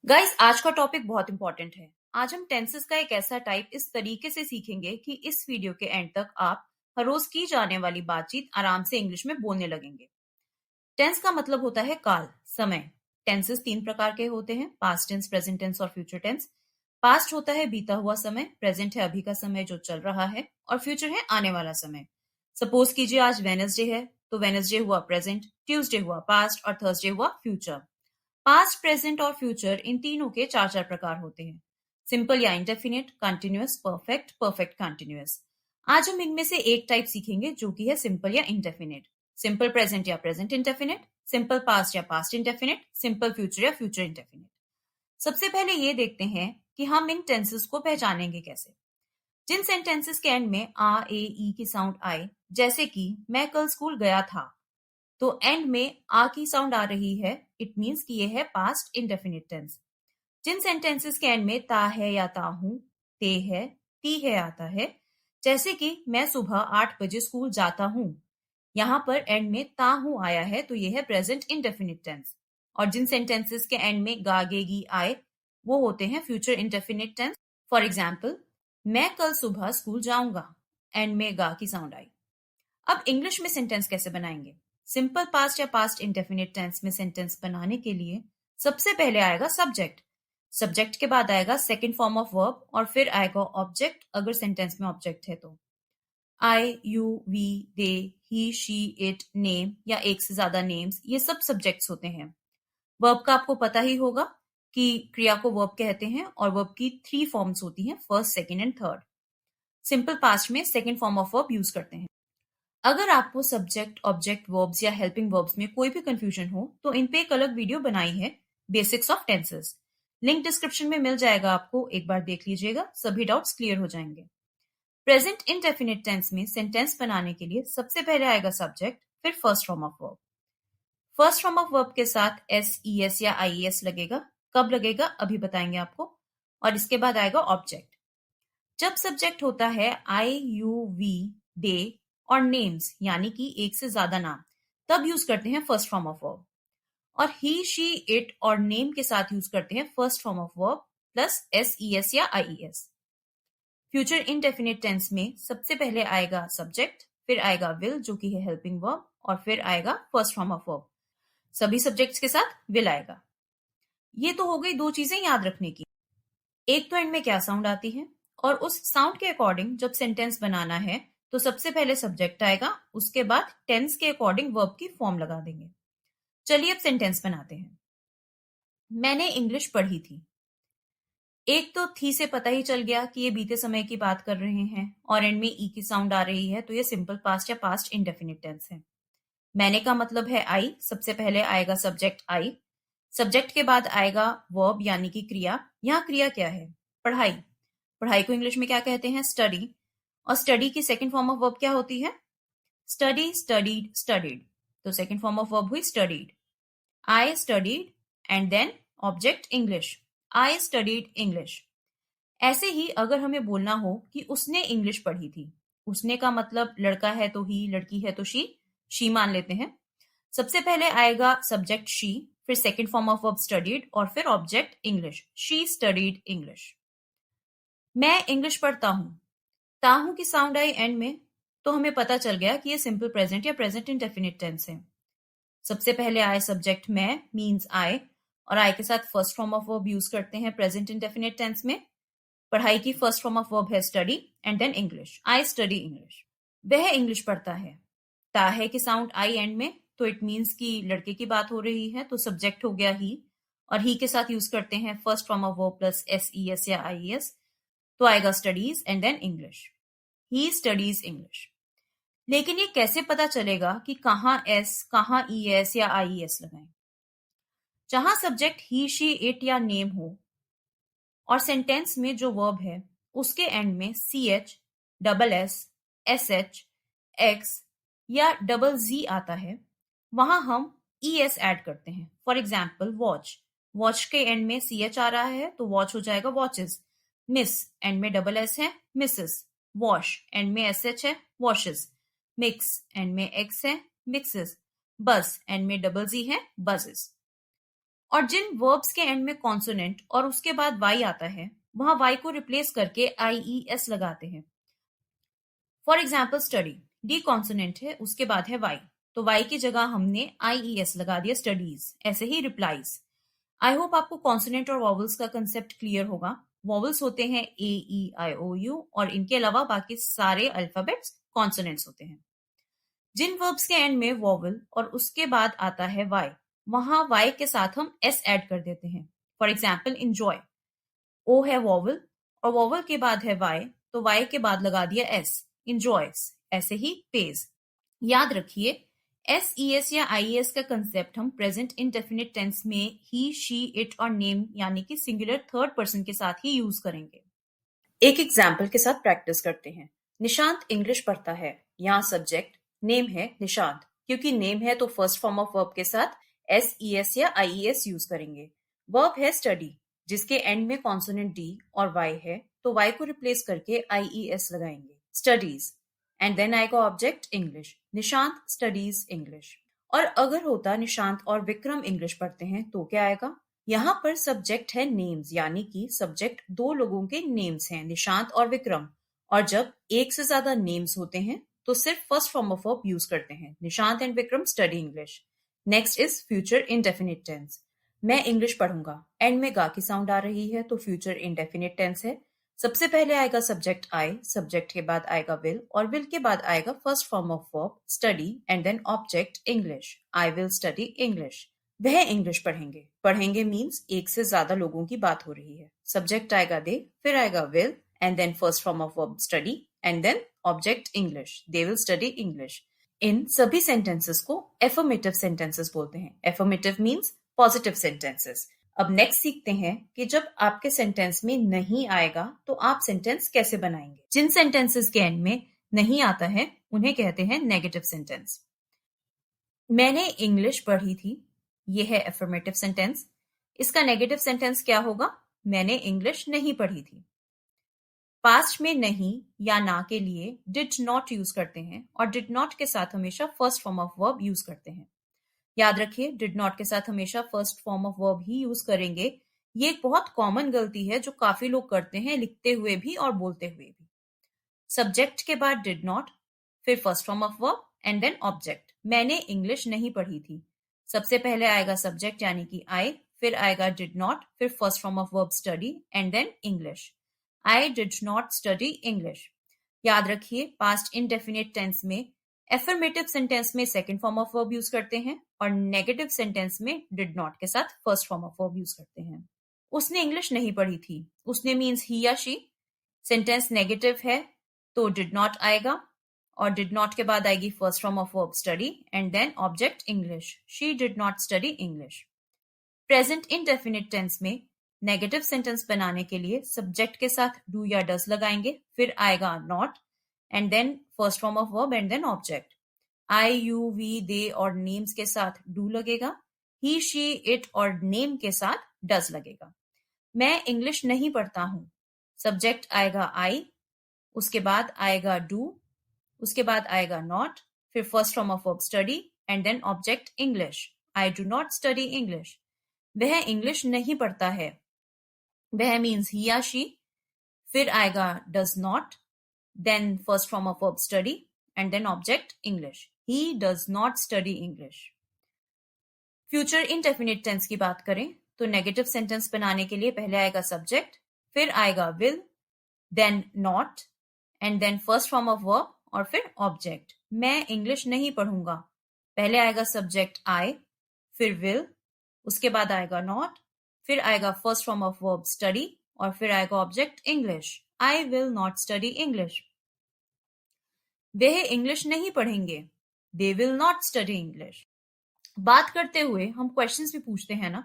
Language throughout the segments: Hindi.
गाइस, आज का टॉपिक बहुत इंपॉर्टेंट है। आज हम टेंसेस का एक ऐसा टाइप इस तरीके से सीखेंगे कि इस वीडियो के एंड तक आप हर रोज की जाने वाली बातचीत आराम से इंग्लिश में बोलने लगेंगे। टेंस का मतलब होता है काल, समय। टेंसेस 3 प्रकार के होते हैं: पास्ट टेंस, प्रेजेंट टेंस और फ्यूचर टेंस। पास्ट होता है बीता हुआ समय, प्रेजेंट है अभी का समय जो चल रहा है, और फ्यूचर है आने वाला समय। सपोज कीजिए आज वेडनेसडे है, तो वेडनेसडे हुआ प्रेजेंट, ट्यूसडे हुआ पास्ट और थर्सडे हुआ फ्यूचर। पास्ट, प्रेजेंट और फ्यूचर इन तीनों के 4 प्रकार होते हैं: सिंपल या indefinite, continuous, perfect, perfect continuous. आज हम इनमें से एक टाइप सीखेंगे जो कि है सिंपल या इंडेफिनिट। सिंपल प्रेजेंट या प्रेजेंट इंडेफिनिट, सिंपल पास्ट या पास्ट इंडेफिनिट, सिंपल फ्यूचर या फ्यूचर इंडेफिनिट। सबसे पहले ये देखते हैं कि हम इन टेंसेस को पहचानेंगे कैसे। जिन सेंटेंसेस के एंड में आ, ए, ई की साउंड आए, जैसे कि मैं कल स्कूल गया था, तो एंड में आ की साउंड आ रही है, इट मीन्स कि ये है पास्ट इंडेफिनिट टेंस। जिन सेंटेंसेस के एंड में ता है या ता हूं, ते है, ती है आता है, जैसे कि मैं सुबह 8 बजे स्कूल जाता हूं, यहां पर एंड में ता हूं आया है, तो ये है प्रेजेंट इंडेफिनिट टेंस। और जिन सेंटेंसेस के एंड में गा, गेगी आए, वो होते हैं future indefinite tense. For example, मैं कल सुबह स्कूल जाऊंगा, एंड में गा की साउंड आई। अब इंग्लिश में सेंटेंस कैसे बनाएंगे? सिंपल पास्ट या पास्ट इंडेफिनिट टेंस में सेंटेंस बनाने के लिए सबसे पहले आएगा सब्जेक्ट। सब्जेक्ट के बाद आएगा सेकंड फॉर्म ऑफ वर्ब और फिर आएगा ऑब्जेक्ट, अगर सेंटेंस में ऑब्जेक्ट है तो। I, you, we, they, he, she, it, name या एक से ज्यादा नेम्स, ये सब सब्जेक्ट्स होते हैं। वर्ब का आपको पता ही होगा कि क्रिया को वर्ब कहते हैं और वर्ब की 3 फॉर्म्स होती हैं: first, second and third. Simple past में second form of verb use करते हैं। अगर आपको सब्जेक्ट, ऑब्जेक्ट, वर्ब्स या हेल्पिंग वर्ब्स में कोई भी कंफ्यूजन हो, तो इन पे एक अलग वीडियो बनाई है, basics of tenses. Link description में मिल जाएगा आपको, एक बार देख लीजिएगा, सभी डाउट्स क्लियर हो जाएंगे। प्रेजेंट इंडेफिनिट टेंस में सेंटेंस बनाने के लिए सबसे पहले आएगा सब्जेक्ट, फिर first form of verb. First form of verb के साथ एस, ई एस या आई एस लगेगा। कब लगेगा अभी बताएंगे आपको। और इसके बाद आएगा ऑब्जेक्ट। जब सब्जेक्ट होता है आई, यू, वी, दे और नेम्स, यानी कि एक से ज्यादा नाम, तब यूज करते हैं फर्स्ट फॉर्म ऑफ वर्ब। और ही, शी, इट और नेम के साथ यूज करते हैं first form of verb plus s, e s या i s. Future indefinite tense में सबसे पहले आएगा सब्जेक्ट, फिर आएगा विल जो कि है हेल्पिंग वर्ब, और फिर आएगा फर्स्ट फॉर्म ऑफ वर्ब। सभी सब्जेक्ट्स के साथ विल आएगा। ये तो हो गई दो चीजें याद रखने की। एक तो एंड में क्या साउंड आती है, और उस साउंड के अकॉर्डिंग जब सेंटेंस बनाना है, तो सबसे पहले सब्जेक्ट आएगा, उसके बाद टेंस के अकॉर्डिंग वर्ब की फॉर्म लगा देंगे। चलिए अब सेंटेंस बनाते हैं। मैंने इंग्लिश पढ़ी थी। एक तो थी से पता ही चल गया कि ये बीते समय की बात कर रहे हैं, और एंड में ई की साउंड आ रही है, तो ये सिंपल पास्ट या पास्ट इंडेफिनिट टेंस है। मैंने का मतलब है आई, सबसे पहले आएगा सब्जेक्ट आई। सब्जेक्ट के बाद आएगा वर्ब यानी कि क्रिया। यहाँ क्रिया क्या है? पढ़ाई। पढ़ाई को इंग्लिश में क्या कहते हैं? स्टडी। और स्टडी की सेकंड फॉर्म ऑफ वर्ब क्या होती है? Study, studied, studied. तो सेकंड फॉर्म ऑफ वर्ब हुई studied. I studied and then object English. I studied English. ऐसे ही अगर हमें बोलना हो कि उसने इंग्लिश पढ़ी थी, उसने का मतलब लड़का है तो ही, लड़की है तो शी मान लेते हैं। सबसे पहले आएगा सब्जेक्ट शी, फिर second form of verb studied और फिर object English. She studied English. मैं इंग्लिश पढ़ता हूं, ताहू की साउंड आई एंड में, तो हमें पता चल गया कि ये सिंपल प्रेजेंट या प्रेजेंट इंडेफिनिट टेंस है। सबसे पहले आए सब्जेक्ट मैं मीन्स आई, और आई के साथ first form of verb use करते हैं प्रेजेंट इंडेफिनिट टेंस में। पढ़ाई की फर्स्ट फॉर्म ऑफ वर्ब है study and then English. I study English. वह इंग्लिश पढ़ता है। ता है की साउंड आई एंड में, तो इट मीन्स कि लड़के की बात हो रही है, तो सब्जेक्ट हो गया ही, और ही के साथ यूज करते हैं first form of verb plus s, e s या आई एस, तो आएगा studies and then English. He studies English. लेकिन ये कैसे पता चलेगा कि कहाँ एस, कहाँ ई एस या आई एस लगाएं? जहां सब्जेक्ट ही, शी, इट या नेम हो, और सेंटेंस में जो वर्ब है उसके एंड में c h, double s h, x या डबल जी आता है, वहां हम ई एस एड करते हैं। For example watch. वॉच के एंड में सी एच आ रहा है, तो वॉच हो जाएगा वॉचेस। मिस एंड में डबल एस है, मिसेस। वॉश एंड में एस एच है, वॉशेस। मिक्स एंड में एक्स है, मिक्सेस। बस एंड में डबल जी है, बसेस। और जिन वर्ब्स के एंड में कॉन्सोनेंट और उसके बाद वाई आता है, वहां वाई को रिप्लेस करके आईईएस लगाते हैं। For example study, D consonant है, उसके बाद है वाई, तो वाई की जगह हमने आईईएस लगा दिया स्टडीज। ऐसे ही रिप्लाईज। आई होप आपको कॉन्सोनेंट और वॉवल्स का कंसेप्ट क्लियर होगा। वॉवल्स होते हैं ए ई आई ओ यू और इनके अलावा बाकी सारे अल्फाबेट्स कॉन्सोनेंट्स होते हैं। जिन वर्ब्स के एंड में वॉवल और उसके बाद आता है वाई, वहां वाई के साथ हम एस ऐड कर देते हैं। फॉर एग्जाम्पल इंजॉय, ओ है वॉवल और वॉवल के बाद है वाई, तो वाई के बाद लगा दिया एस, इंजॉयस। ऐसे ही पेज। याद रखिए, एस ई एस या आई एस का कंसेप्ट हम प्रेजेंट इंडेफिनिट टेंस में ही, शी, इट और नेम यानी कि सिंगुलर थर्ड पर्सन के साथ ही यूज करेंगे। एक एग्जाम्पल के साथ प्रैक्टिस करते हैं। निशांत इंग्लिश पढ़ता है। यहाँ सब्जेक्ट नेम है निशांत, क्योंकि नेम है तो फर्स्ट फॉर्म ऑफ वर्ब के साथ एस ई एस या आई ई एस यूज करेंगे। वर्ब है स्टडी, जिसके एंड में कॉन्सोनेंट डी और वाई है, तो वाई को रिप्लेस करके आई ई एस लगाएंगे, स्टडीज। एंड देन आएगा object English, Nishant studies English. और अगर होता निशांत और विक्रम इंग्लिश पढ़ते हैं तो क्या आएगा? यहाँ पर सब्जेक्ट है नेम्स, यानी कि सब्जेक्ट दो लोगों के नेम्स हैं, निशांत और विक्रम। और जब एक से ज्यादा नेम्स होते हैं तो सिर्फ first form of verb use करते हैं, Nishant and Vikram study English. Next is future indefinite tense. मैं इंग्लिश पढ़ूंगा, एंड में गा की साउंड आ रही है तो फ्यूचर इंडेफिनिट टेंस है। सबसे पहले आएगा सब्जेक्ट आई, सब्जेक्ट के बाद आएगा विल और विल के बाद आएगा first form of verb study and then object English, I will study English. वह इंग्लिश पढ़ेंगे, पढ़ेंगे मीन्स एक से ज्यादा लोगों की बात हो रही है। सब्जेक्ट आएगा दे, फिर आएगा will and then first form of verb study and then object English, they will study English. इन सभी सेंटेंसेस को एफर्मेटिव सेंटेंसेस बोलते हैं। Affirmative means positive sentences. अब नेक्स्ट सीखते हैं कि जब आपके सेंटेंस में नहीं आएगा तो आप सेंटेंस कैसे बनाएंगे। जिन सेंटेंसेस के एंड में नहीं आता है उन्हें कहते हैं नेगेटिव सेंटेंस। मैंने इंग्लिश पढ़ी थी, ये है एफर्मेटिव सेंटेंस। इसका नेगेटिव सेंटेंस क्या होगा? मैंने इंग्लिश नहीं पढ़ी थी। पास्ट में नहीं या ना के लिए डिड नॉट यूज करते हैं और डिड नॉट के साथ हमेशा first form of verb use करते हैं। याद रखिए, डिड नॉट के साथ हमेशा फर्स्ट फॉर्म ऑफ वर्ब ही यूज करेंगे। ये एक बहुत कॉमन गलती है जो काफी लोग करते हैं, लिखते हुए भी और बोलते हुए भी। सब्जेक्ट के बाद डिड नॉट, फिर first form of verb and then object. मैंने इंग्लिश नहीं पढ़ी थी। सबसे पहले आएगा सब्जेक्ट यानी कि आई, फिर आएगा डिड नॉट, फिर first form of verb study and then English. I did not study English. याद रखिए, पास्ट इंडेफिनिट टेंस में एफर्मेटिव सेंटेंस में second form of verb use करते हैं और नेगेटिव सेंटेंस में डिड नॉट के साथ first form of verb use करते हैं। उसने इंग्लिश नहीं पढ़ी थी। उसने मीन्स ही या शी। सेंटेंस नेगेटिव है तो डिड नॉट आएगा और डिड नॉट के बाद आएगी first form of verb study and then object English, she did not study English. Present indefinite tense में नेगेटिव सेंटेंस बनाने के लिए सब्जेक्ट के साथ डू या डज लगाएंगे, फिर आएगा not and then first form of verb and then object. I, you, we, they और नेम्स के साथ डू लगेगा, ही, शी, इट और नेम के साथ डज लगेगा। मैं इंग्लिश नहीं पढ़ता हूं। सब्जेक्ट आएगा आई, उसके बाद आएगा डू, उसके बाद आएगा नॉट, फिर first form of verb study and then object English, I do not study English. वह इंग्लिश नहीं पढ़ता है। वह मीन्स ही या शी, फिर आएगा does not, then first form of verb study and then object English, he does not study English. Future indefinite tense की बात करें तो नेगेटिव सेंटेंस बनाने के लिए पहले आएगा सब्जेक्ट, फिर आएगा will, then not and then first form of verb और फिर ऑब्जेक्ट। मैं इंग्लिश नहीं पढ़ूंगा। पहले आएगा सब्जेक्ट आई, फिर विल, उसके बाद आएगा नॉट, फिर आएगा first form of verb study और फिर आएगा object English, I will not study English. वह इंग्लिश नहीं पढ़ेंगे, they will not study English. बात करते हुए हम क्वेश्चंस भी पूछते हैं ना,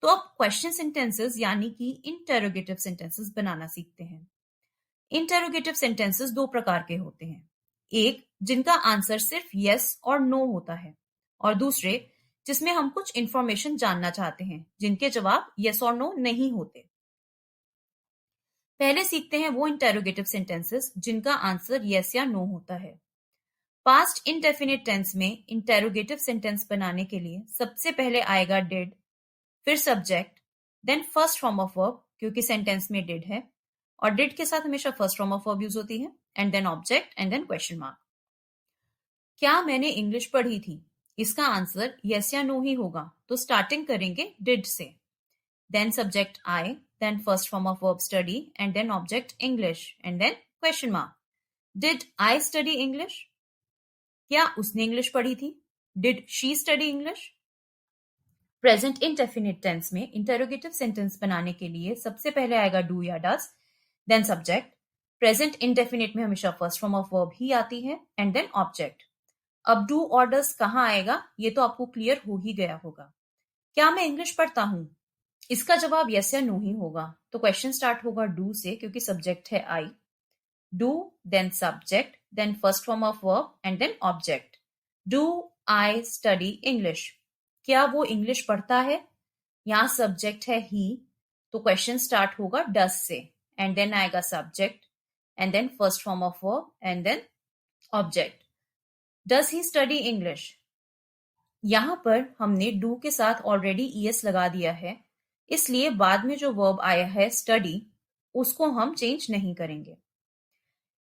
तो अब क्वेश्चन सेंटेंसेस यानी कि इंटेरोगेटिव सेंटेंसेस बनाना सीखते हैं। इंटेरोगेटिव सेंटेंसेस दो प्रकार के होते हैं, एक जिनका आंसर सिर्फ यस और नो होता है और दूसरे जिसमें हम कुछ इंफॉर्मेशन जानना चाहते हैं जिनके जवाब यस और नो नहीं होते। पहले सीखते हैं वो इंटेरोगेटिव सेंटेंसेस जिनका आंसर यस या नो होता है। पास्ट इंडेफिनिट टेंस में इंटेरोगेटिव सेंटेंस बनाने के लिए सबसे पहले आएगा डिड, फिर subject, then first form of verb क्योंकि सेंटेंस में डिड है और डिड के साथ हमेशा first form of verb use होती है, and then object and then question mark. क्या मैंने इंग्लिश पढ़ी थी? इसका आंसर यस या नो ही होगा, तो स्टार्टिंग करेंगे डिड से, then subject I, then first form of verb study and then object English and then question mark. Did I study English? क्या उसने इंग्लिश पढ़ी थी? Did she study English? Present indefinite tense में इंटरोगेटिव सेंटेंस बनाने के लिए सबसे पहले आएगा डू या does, then subject. Present indefinite में हमेशा फर्स्ट फॉर्म ऑफ वर्ब ही आती है एंड देन ऑब्जेक्ट। अब डू और डज कहाँ आएगा ये तो आपको क्लियर हो ही गया होगा। क्या मैं इंग्लिश पढ़ता हूं? इसका जवाब यस या नो ही होगा, तो क्वेश्चन स्टार्ट होगा डू से क्योंकि सब्जेक्ट है I. Do, then subject, then first form of verb and then object. Do I study English? क्या वो इंग्लिश पढ़ता है? यहाँ सब्जेक्ट है ही, तो क्वेश्चन स्टार्ट होगा डस से एंड देन आएगा subject and then first form of verb and then object. Does he study English? यहां पर हमने डू के साथ ऑलरेडी ईएस लगा दिया है, इसलिए बाद में जो वर्ब आया है स्टडी उसको हम चेंज नहीं करेंगे।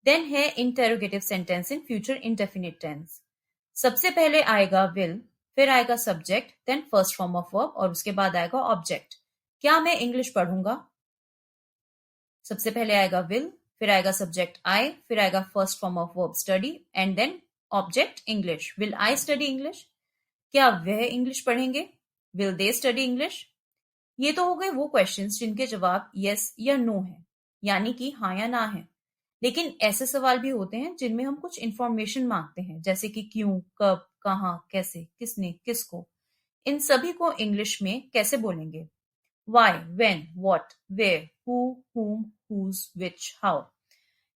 देन है interrogative sentence in future indefinite tense. सबसे पहले आएगा विल, फिर आएगा subject, then first form of verb और उसके बाद आएगा ऑब्जेक्ट। क्या मैं इंग्लिश पढ़ूंगा? सबसे पहले आएगा विल, फिर आएगा सब्जेक्ट आई, फिर आएगा first form of verb study and then object English. Will I study English? क्या वह इंग्लिश पढ़ेंगे? Will they study English? ये तो हो गए वो क्वेश्चंस जिनके जवाब यस या नो है, यानी कि हाँ या ना है। लेकिन ऐसे सवाल भी होते हैं जिनमें हम कुछ इंफॉर्मेशन मांगते हैं, जैसे कि क्यों, कब, कहाँ, कैसे, किसने, किसको। इन सभी को इंग्लिश में कैसे बोलेंगे? Why, when, what, where, who, whom, whose, which, how.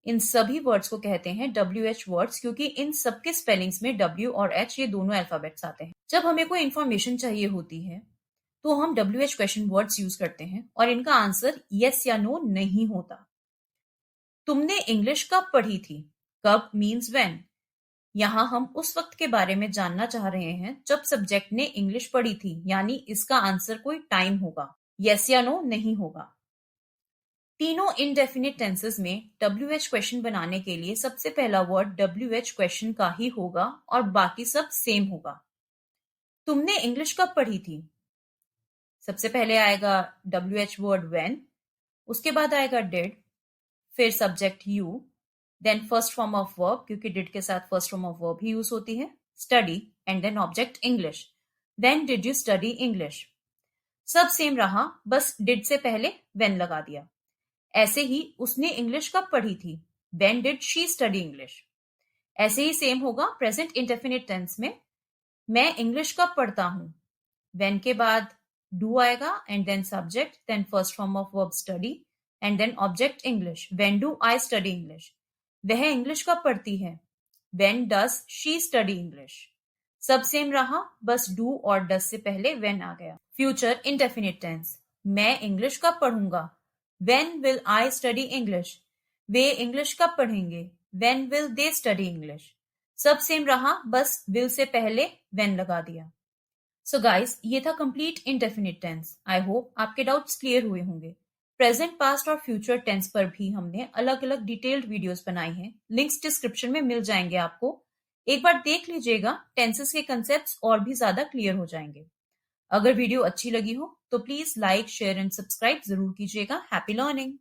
इन सभी वर्ड्स को कहते हैं WH वर्ड्स क्योंकि इन सबके स्पेलिंग्स में W और H ये दोनों अल्फाबेट्स आते हैं। जब हमें कोई इंफॉर्मेशन चाहिए होती है तो हम WH क्वेश्चन वर्ड्स यूज करते हैं और इनका आंसर यस या नो नहीं होता। तुमने इंग्लिश कब पढ़ी थी? कब मीन्स व्हेन। यहाँ हम उस वक्त के बारे में जानना चाह रहे हैं जब सब्जेक्ट ने इंग्लिश पढ़ी थी, यानी इसका आंसर कोई टाइम होगा, यस या नो नहीं होगा। तीनों इनडेफिनिट टेंसेस में WH क्वेश्चन बनाने के लिए सबसे पहला वर्ड WH क्वेश्चन का ही होगा और बाकी सब सेम होगा। तुमने इंग्लिश कब पढ़ी थी? सबसे पहले आएगा WH वर्ड व्हेन, उसके बाद आएगा डिड, फिर subject you, then first form of verb क्योंकि डिड के साथ फर्स्ट फॉर्म ऑफ वर्ब ही यूज होती है, study and then object English. When did you study English? सब सेम रहा, बस डिड से पहले व्हेन लगा दिया। ऐसे ही उसने इंग्लिश कब पढ़ी थी? When did she study English? ऐसे ही सेम होगा प्रेजेंट इंडेफिनिट टेंस में, मैं इंग्लिश कब पढ़ता हूं? व्हेन के बाद डू आएगा and then subject, then first form of verb study and then object English. When do I study English? वह इंग्लिश कब पढ़ती है? When does she study English? सब सेम रहा, बस डू और डज से पहले व्हेन आ गया। फ्यूचर इंडेफिनिट टेंस, मैं इंग्लिश कब पढ़ूंगा? When will I study English? Way English कब पढ़ेंगे? When will they study English? सब सेम रहा, बस विल से पहले व्हेन लगा दिया। सो गाइस, ये था complete indefinite tense. I hope आपके डाउट्स क्लियर हुए होंगे। प्रेजेंट, पास्ट और फ्यूचर टेंस पर भी हमने अलग अलग डिटेल्ड वीडियोस बनाई हैं, लिंक्स डिस्क्रिप्शन में मिल जाएंगे आपको। एक बार देख लीजिएगा, टेंसेस के कंसेप्ट्स और भी ज्यादा क्लियर हो जाएंगे। अगर वीडियो अच्छी लगी हो तो please like, share and subscribe जरूर कीजिएगा। Happy learning.